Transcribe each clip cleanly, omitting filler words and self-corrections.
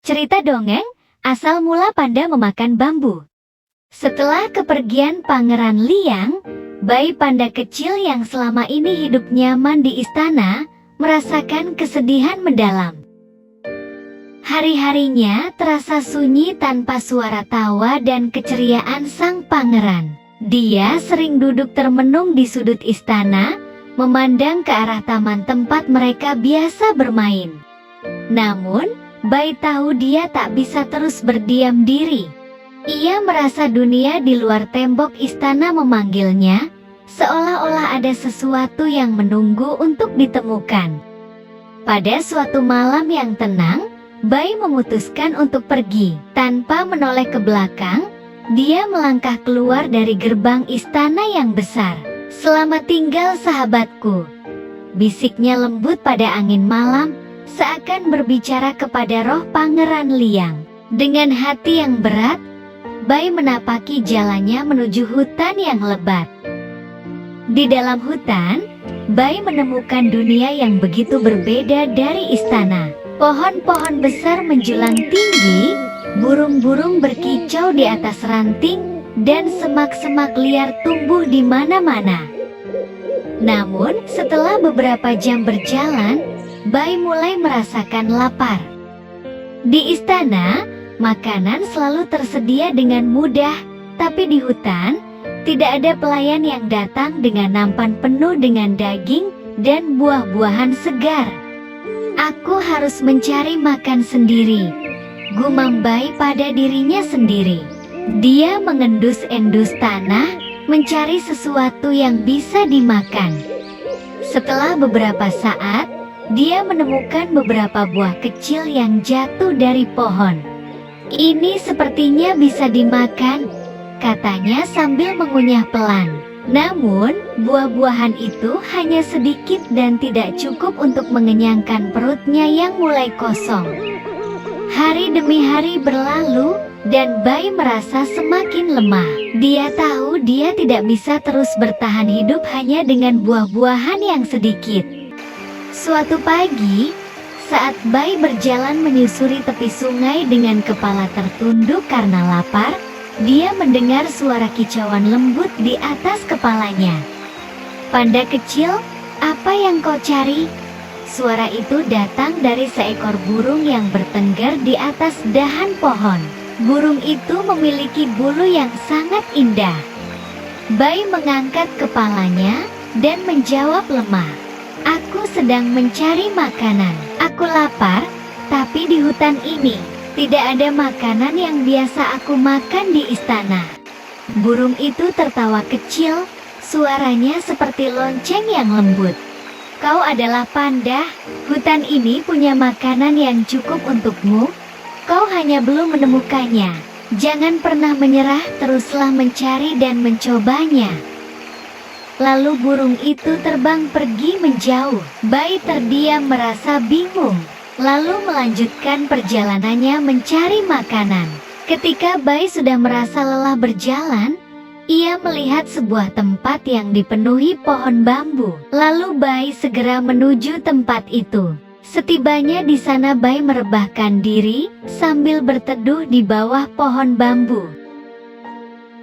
Cerita dongeng, asal mula panda memakan bambu. Setelah kepergian Pangeran Liang, bayi panda kecil yang selama ini hidup nyaman di istana, merasakan kesedihan mendalam. Hari-harinya terasa sunyi tanpa suara tawa dan keceriaan sang pangeran. Dia sering duduk termenung di sudut istana, memandang ke arah taman tempat mereka biasa bermain. Namun, bayi tahu dia tak bisa terus berdiam diri. Ia merasa dunia di luar tembok istana memanggilnya, seolah-olah ada sesuatu yang menunggu untuk ditemukan. Pada suatu malam yang tenang, bayi memutuskan untuk pergi. Tanpa menoleh ke belakang, dia melangkah keluar dari gerbang istana yang besar. "Selamat tinggal sahabatku," bisiknya lembut pada angin malam, seakan berbicara kepada roh Pangeran Liang. Dengan hati yang berat, bayi menapaki jalannya menuju hutan yang lebat. Di dalam hutan, bayi menemukan dunia yang begitu berbeda dari istana. Pohon-pohon besar menjulang tinggi, burung-burung berkicau di atas ranting, dan semak-semak liar tumbuh di mana-mana. Namun, setelah beberapa jam berjalan, bayi mulai merasakan lapar. Di istana, makanan selalu tersedia dengan mudah, tapi di hutan, tidak ada pelayan yang datang dengan nampan penuh dengan daging dan buah-buahan segar. "Aku harus mencari makan sendiri," gumam bayi pada dirinya sendiri. Dia mengendus-endus tanah, mencari sesuatu yang bisa dimakan. Setelah beberapa saat, dia menemukan beberapa buah kecil yang jatuh dari pohon. "Ini sepertinya bisa dimakan," katanya sambil mengunyah pelan. Namun, buah-buahan itu hanya sedikit dan tidak cukup untuk mengenyangkan perutnya yang mulai kosong. Hari demi hari berlalu, dan bayi merasa semakin lemah. Dia tahu dia tidak bisa terus bertahan hidup hanya dengan buah-buahan yang sedikit. Suatu pagi, saat bayi berjalan menyusuri tepi sungai dengan kepala tertunduk karena lapar, dia mendengar suara kicauan lembut di atas kepalanya. "Panda kecil, apa yang kau cari?" Suara itu datang dari seekor burung yang bertengger di atas dahan pohon. Burung itu memiliki bulu yang sangat indah. Bayi mengangkat kepalanya dan menjawab lemah, "Aku sedang mencari makanan. Aku lapar, tapi di hutan ini tidak ada makanan yang biasa aku makan di istana." Burung itu tertawa kecil, suaranya seperti lonceng yang lembut. "Kau adalah panda, hutan ini punya makanan yang cukup untukmu. Kau hanya belum menemukannya. Jangan pernah menyerah, teruslah mencari dan mencobanya." Lalu burung itu terbang pergi menjauh. Bayi terdiam merasa bingung, lalu melanjutkan perjalanannya mencari makanan. Ketika bayi sudah merasa lelah berjalan, ia melihat sebuah tempat yang dipenuhi pohon bambu. Lalu bayi segera menuju tempat itu. Setibanya di sana, bayi merebahkan diri sambil berteduh di bawah pohon bambu.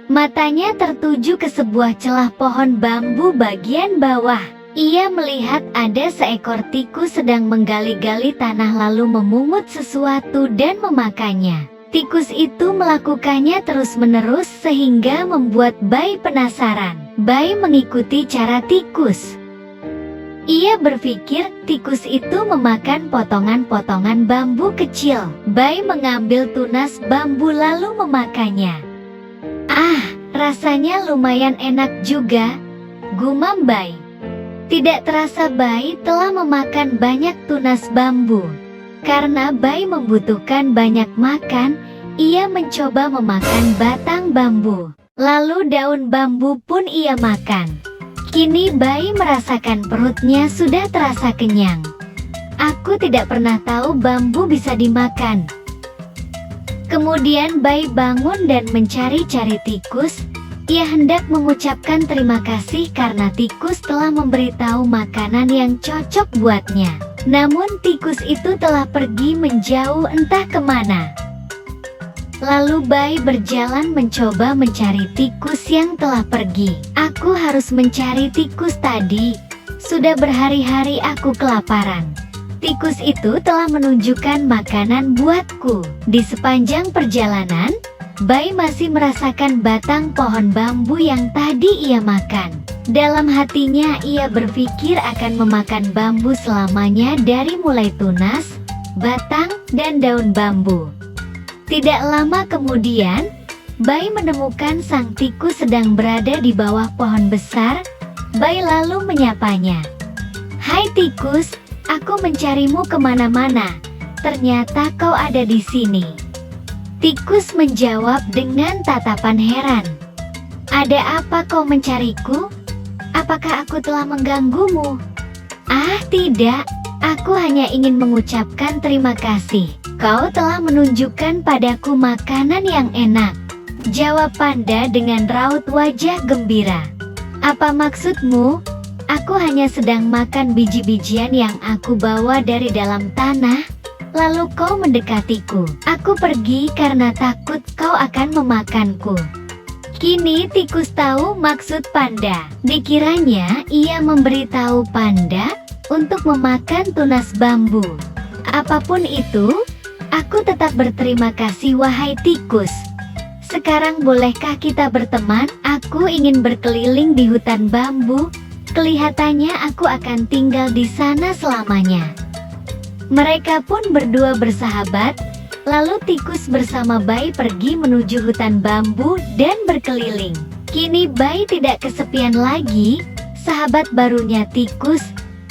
Matanya tertuju ke sebuah celah pohon bambu bagian bawah. Ia melihat ada seekor tikus sedang menggali-gali tanah lalu memungut sesuatu dan memakannya. Tikus itu melakukannya terus-menerus sehingga membuat bayi penasaran. Bayi mengikuti cara tikus. Ia berpikir tikus itu memakan potongan-potongan bambu kecil. Bayi mengambil tunas bambu lalu memakannya. "Ah, rasanya lumayan enak juga," gumam bayi. Tidak terasa bayi telah memakan banyak tunas bambu. Karena bayi membutuhkan banyak makan, ia mencoba memakan batang bambu. Lalu daun bambu pun ia makan. Kini bayi merasakan perutnya sudah terasa kenyang. "Aku tidak pernah tahu bambu bisa dimakan." Kemudian bayi bangun dan mencari-cari tikus. Ia hendak mengucapkan terima kasih karena tikus telah memberitahu makanan yang cocok buatnya. Namun tikus itu telah pergi menjauh entah kemana. Lalu Bai berjalan mencoba mencari tikus yang telah pergi. Aku harus mencari tikus tadi. Sudah berhari-hari aku kelaparan. Tikus itu telah menunjukkan makanan buatku. Di sepanjang perjalanan, Bai masih merasakan batang pohon bambu yang tadi ia makan. Dalam hatinya ia berpikir akan memakan bambu selamanya dari mulai tunas, batang, dan daun bambu. Tidak lama kemudian, Bai menemukan sang tikus sedang berada di bawah pohon besar. Bai lalu menyapanya. "Hai tikus, aku mencarimu kemana-mana. Ternyata kau ada di sini." Tikus menjawab dengan tatapan heran. "Ada apa kau mencariku? Apakah aku telah mengganggumu?" "Ah, tidak. Aku hanya ingin mengucapkan terima kasih. Kau telah menunjukkan padaku makanan yang enak," jawab panda dengan raut wajah gembira. "Apa maksudmu? Aku hanya sedang makan biji-bijian yang aku bawa dari dalam tanah, lalu kau mendekatiku. Aku pergi karena takut kau akan memakanku." Kini tikus tahu maksud panda. Dikiranya ia memberitahu panda untuk memakan tunas bambu. "Apapun itu, aku tetap berterima kasih wahai tikus. Sekarang bolehkah kita berteman? Aku ingin berkeliling di hutan bambu. Kelihatannya aku akan tinggal di sana selamanya." Mereka pun berdua bersahabat. Lalu tikus bersama Bai pergi menuju hutan bambu dan berkeliling. Kini Bai tidak kesepian lagi. Sahabat barunya tikus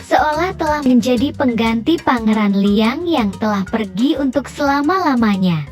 seolah telah menjadi pengganti Pangeran Liang yang telah pergi untuk selama-lamanya.